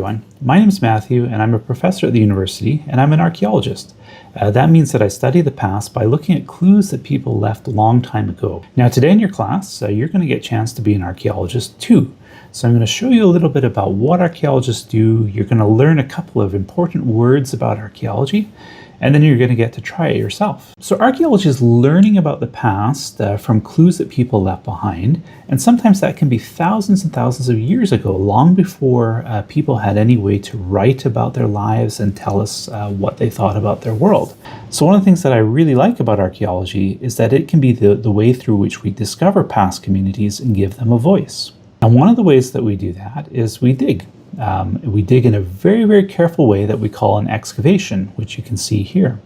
everyone. My name is Matthew, and I'm a professor at the university, and I'm an archaeologist. That means that I study the past by looking at clues that people left a long time ago. Now, today in your class, you're going to get a chance to be an archaeologist too. So I'm going to show you a little bit about what archaeologists do. You're going to learn a couple of important words about archaeology, and then you're going to get to try it yourself. So archaeology is learning about the past from clues that people left behind, and sometimes that can be thousands and thousands of years ago, long before people had any way to write about their lives and tell us what they thought about their world. So one of the things that I really like about archaeology is that it can be the way through which we discover past communities and give them a voice. And one of the ways that we do that is we dig. We dig in a very, very careful way that we call an excavation, which you can see here.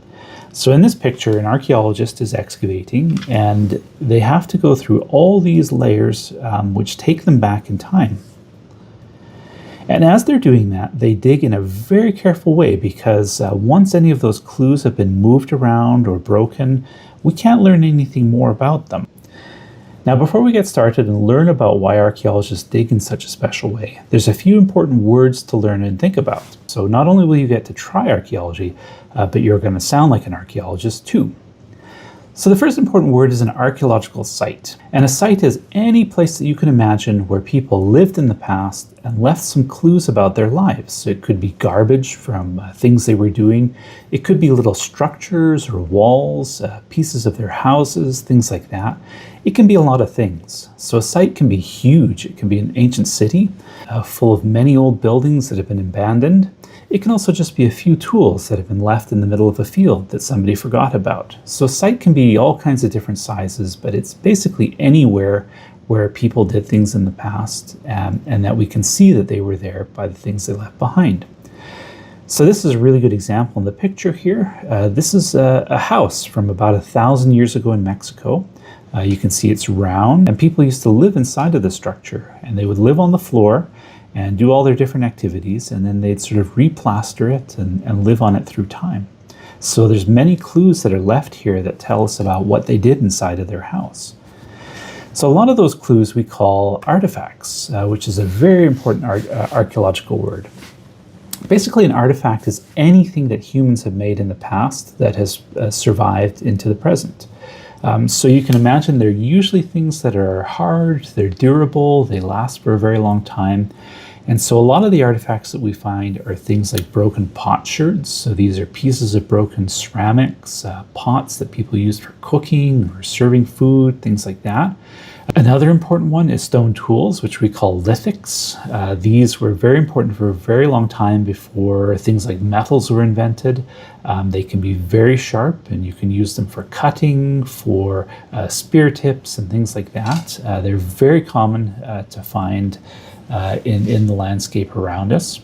So in this picture, an archaeologist is excavating, and they have to go through all these layers which take them back in time. And as they're doing that, they dig in a very careful way because once any of those clues have been moved around or broken, we can't learn anything more about them. Now, before we get started and learn about why archaeologists dig in such a special way, there's a few important words to learn and think about. So not only will you get to try archaeology, but you're going to sound like an archaeologist too. So the first important word is an archaeological site. And a site is any place that you can imagine where people lived in the past and left some clues about their lives. So it could be garbage from things they were doing. It could be little structures or walls, pieces of their houses, things like that. It can be a lot of things. So a site can be huge. It can be an ancient city full of many old buildings that have been abandoned. It can also just be a few tools that have been left in the middle of a field that somebody forgot about. So a site can be all kinds of different sizes, but it's basically anywhere where people did things in the past and that we can see that they were there by the things they left behind. So this is a really good example in the picture here. This is a house from about 1,000 years ago in Mexico. You can see it's round, and people used to live inside of the structure, and they would live on the floor and do all their different activities, and then they'd sort of replaster it and live on it through time. So there's many clues that are left here that tell us about what they did inside of their house. So a lot of those clues we call artifacts, which is a very important archaeological word. Basically, an artifact is anything that humans have made in the past that has survived into the present. So you can imagine they're usually things that are hard, they're durable, they last for a very long time. And so a lot of the artifacts that we find are things like broken potsherds. So these are pieces of broken ceramics, pots that people used for cooking or serving food, things like that. Another important one is stone tools, which we call lithics. These were very important for a very long time before things like metals were invented. They can be very sharp, and you can use them for cutting, for spear tips and things like that. They're very common to find in the landscape around us.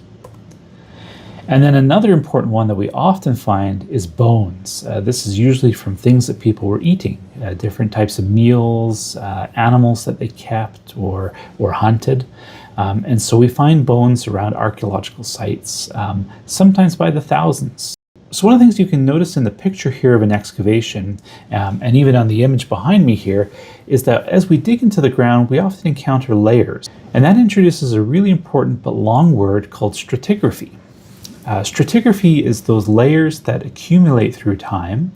And then another important one that we often find is bones. This is usually from things that people were eating, different types of meals, animals that they kept or hunted. And so we find bones around archaeological sites, sometimes by the thousands. So one of the things you can notice in the picture here of an excavation, and even on the image behind me here, is that as we dig into the ground, we often encounter layers. And that introduces a really important but long word called stratigraphy. Stratigraphy is those layers that accumulate through time,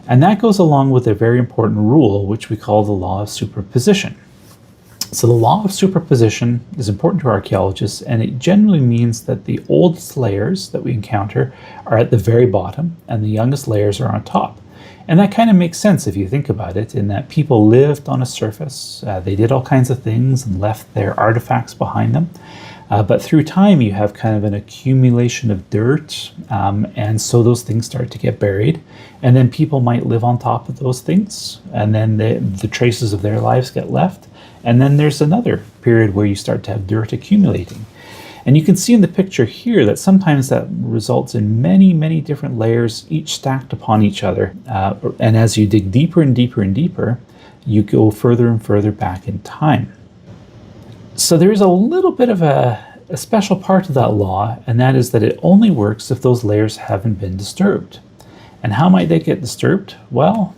and that goes along with a very important rule, which we call the law of superposition. So the law of superposition is important to archaeologists, and it generally means that the oldest layers that we encounter are at the very bottom, and the youngest layers are on top. And that kind of makes sense if you think about it, in that people lived on a surface, they did all kinds of things and left their artifacts behind them. But through time, you have kind of an accumulation of dirt, and so those things start to get buried. And then people might live on top of those things, and then the traces of their lives get left. And then there's another period where you start to have dirt accumulating. And you can see in the picture here that sometimes that results in many, many different layers, each stacked upon each other. And as you dig deeper and deeper and deeper, you go further and further back in time. So there is a little bit of a special part to that law, and that is that it only works if those layers haven't been disturbed. And how might they get disturbed? Well,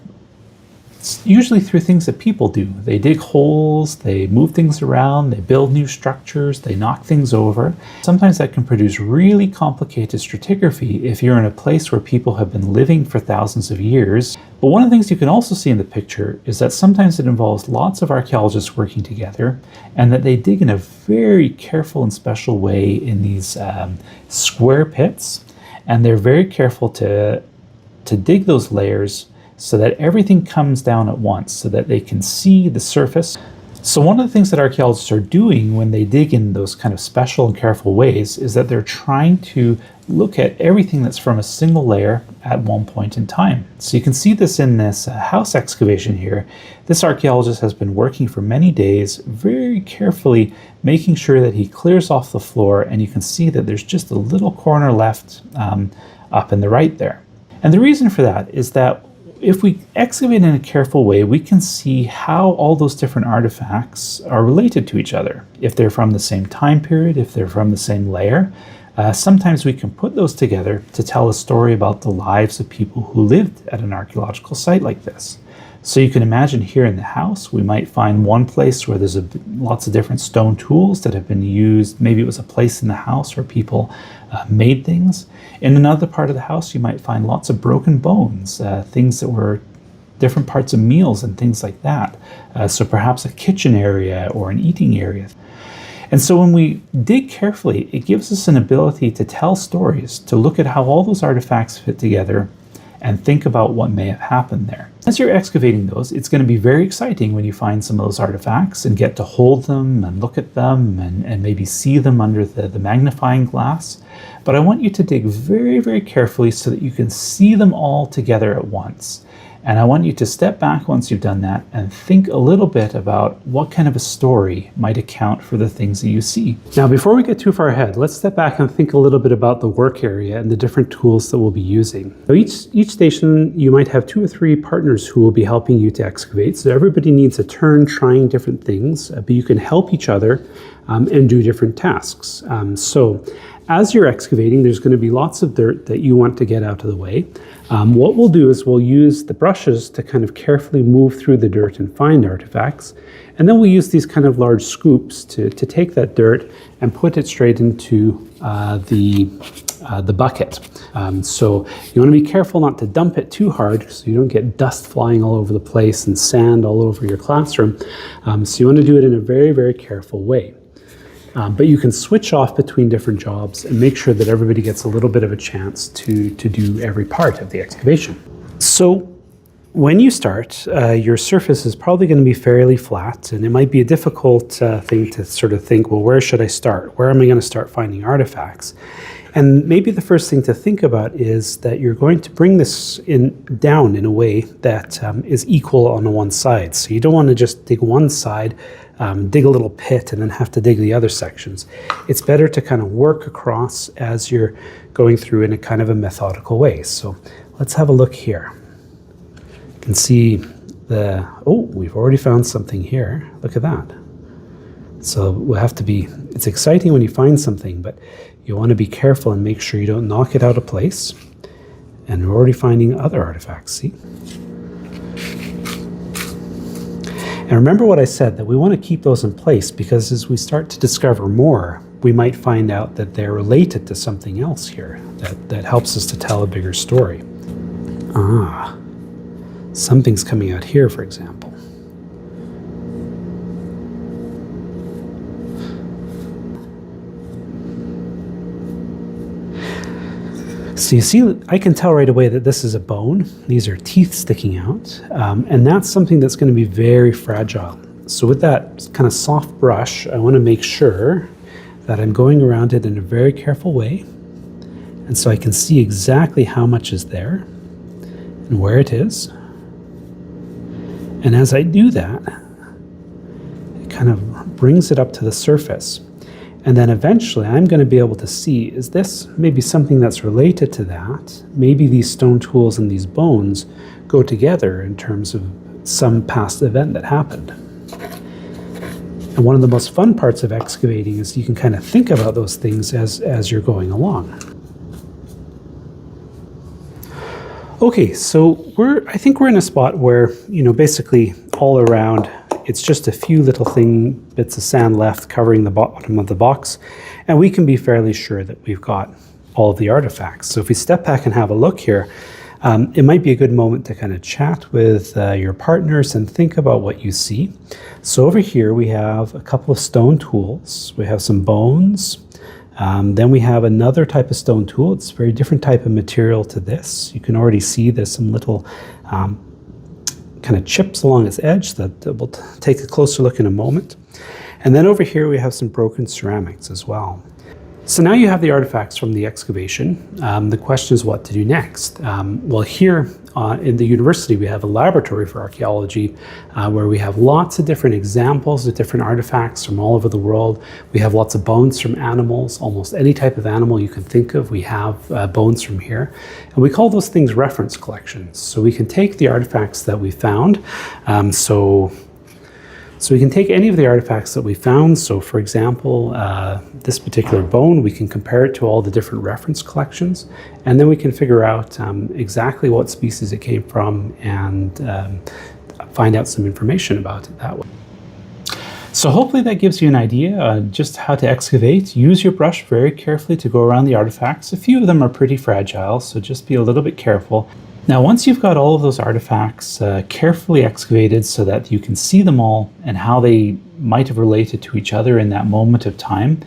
It's usually through things that people do. They dig holes, they move things around, they build new structures, they knock things over. Sometimes that can produce really complicated stratigraphy if you're in a place where people have been living for thousands of years. But one of the things you can also see in the picture is that sometimes it involves lots of archaeologists working together, and that they dig in a very careful and special way in these square pits, and they're very careful to dig those layers so that everything comes down at once, so that they can see the surface. So one of the things that archaeologists are doing when they dig in those kind of special and careful ways is that they're trying to look at everything that's from a single layer at one point in time. So you can see this in this house excavation here. This archaeologist has been working for many days, very carefully making sure that he clears off the floor, and you can see that there's just a little corner left up in the right there. And the reason for that is that if we excavate in a careful way, we can see how all those different artifacts are related to each other. If they're from the same time period, if they're from the same layer, sometimes we can put those together to tell a story about the lives of people who lived at an archaeological site like this. So you can imagine here in the house, we might find one place where there's lots of different stone tools that have been used. Maybe it was a place in the house where people made things. In another part of the house, you might find lots of broken bones, things that were different parts of meals and things like that. So perhaps a kitchen area or an eating area. And so when we dig carefully, it gives us an ability to tell stories, to look at how all those artifacts fit together and think about what may have happened there. As you're excavating those, it's going to be very exciting when you find some of those artifacts and get to hold them and look at them and maybe see them under the magnifying glass. But I want you to dig very, very carefully so that you can see them all together at once. And I want you to step back once you've done that and think a little bit about what kind of a story might account for the things that you see. Now, before we get too far ahead, let's step back and think a little bit about the work area and the different tools that we'll be using. So each station, you might have 2 or 3 partners who will be helping you to excavate. So everybody needs a turn trying different things, but you can help each other and do different tasks. So as you're excavating, there's going to be lots of dirt that you want to get out of the way. What we'll do is we'll use the brushes to kind of carefully move through the dirt and find artifacts. And then we'll use these kind of large scoops to take that dirt and put it straight into the bucket. So you want to be careful not to dump it too hard so you don't get dust flying all over the place and sand all over your classroom. So you want to do it in a very, very careful way. But you can switch off between different jobs and make sure that everybody gets a little bit of a chance to do every part of the excavation. So when you start, your surface is probably going to be fairly flat, and it might be a difficult thing to sort of think, well, where should I start? Where am I going to start finding artifacts? And maybe the first thing to think about is that you're going to bring this down in a way that is equal on one side. So you don't want to just dig one side, dig a little pit, and then have to dig the other sections. It's better to kind of work across as you're going through in a kind of a methodical way. So let's have a look here. You can see we've already found something here. Look at that. So we'll have to it's exciting when you find something, but you want to be careful and make sure you don't knock it out of place. And we're already finding other artifacts, see? And remember what I said, that we want to keep those in place because as we start to discover more, we might find out that they're related to something else here that helps us to tell a bigger story. Something's coming out here, for example. So you see, I can tell right away that this is a bone. These are teeth sticking out, and that's something that's going to be very fragile. So with that kind of soft brush, I want to make sure that I'm going around it in a very careful way, and so I can see exactly how much is there and where it is. And as I do that, it kind of brings it up to the surface. And then eventually I'm going to be able to see, is this maybe something that's related to that? Maybe these stone tools and these bones go together in terms of some past event that happened. And one of the most fun parts of excavating is you can kind of think about those things as you're going along. Okay, so I think we're in a spot where, basically all around, it's just a few little bits of sand left covering the bottom of the box, and we can be fairly sure that we've got all of the artifacts. So if we step back and have a look here, it might be a good moment to kind of chat with your partners and think about what you see. So over here we have a couple of stone tools. We have some bones. Then we have another type of stone tool. It's a very different type of material to this. You can already see there's some little kind of chips along its edge that we'll take a closer look in a moment. And then over here we have some broken ceramics as well. So now you have the artifacts from the excavation. The question is what to do next. Well, here in the university we have a laboratory for archaeology where we have lots of different examples of different artifacts from all over the world. We have lots of bones from animals, almost any type of animal you can think of. We have bones from here. And we call those things reference collections. So we can take the artifacts that we found. So we can take any of the artifacts that we found. So for example, this particular bone, we can compare it to all the different reference collections, and then we can figure out exactly what species it came from and find out some information about it that way. So hopefully that gives you an idea just how to excavate. Use your brush very carefully to go around the artifacts. A few of them are pretty fragile, so just be a little bit careful. Now, once you've got all of those artifacts carefully excavated so that you can see them all and how they might have related to each other in that moment of time,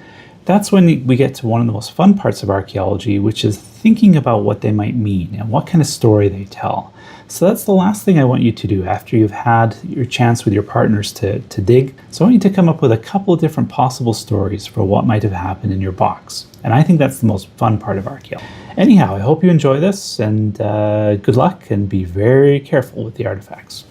that's when we get to one of the most fun parts of archaeology, which is thinking about what they might mean and what kind of story they tell. So that's the last thing I want you to do after you've had your chance with your partners to dig. So I want you to come up with a couple of different possible stories for what might have happened in your box. And I think that's the most fun part of archaeology. Anyhow, I hope you enjoy this, and good luck, and be very careful with the artifacts.